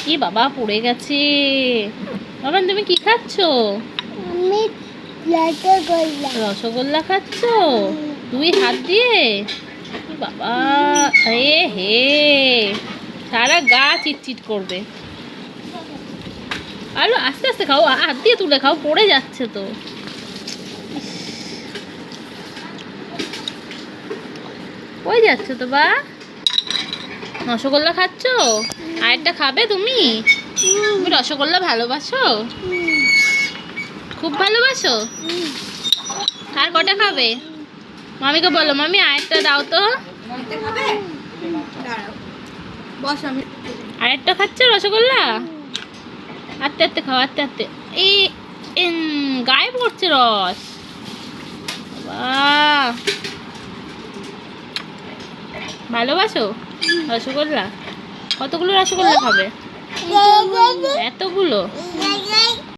কি বাবা পড়ে গেছে। বাবা তুমি কি খাচ্ছো? আমি রসগোল্লা। রসগোল্লা খাচ্ছো দুই হাত দিয়ে? কি বাবা, এ হে, সারা গা চিটচিট করবে। আলো আস্তে আস্তে খাও, হাত দিয়ে তুলে খাও, পড়ে যাচ্ছে তো। ওই যাচ্ছে তো বা। রসগোল্লা খাচ্ছো? আরেকটা খাবে তুমি? তুমি রসগোল্লা ভালোবাসো? খুব ভালোবাসো? আর কটা খাবে? মামিকে বলো মামি আরেকটা দাও তো। আরেকটা খাচ্ছো রসগোল্লা? আস্তে আস্তে খাও, আস্তে আস্তে। এই গায়ে পড়ছে রস। বাহ, ভালোবাসো রসগোল্লা? কতগুলো রসগোল্লা খাবে? এত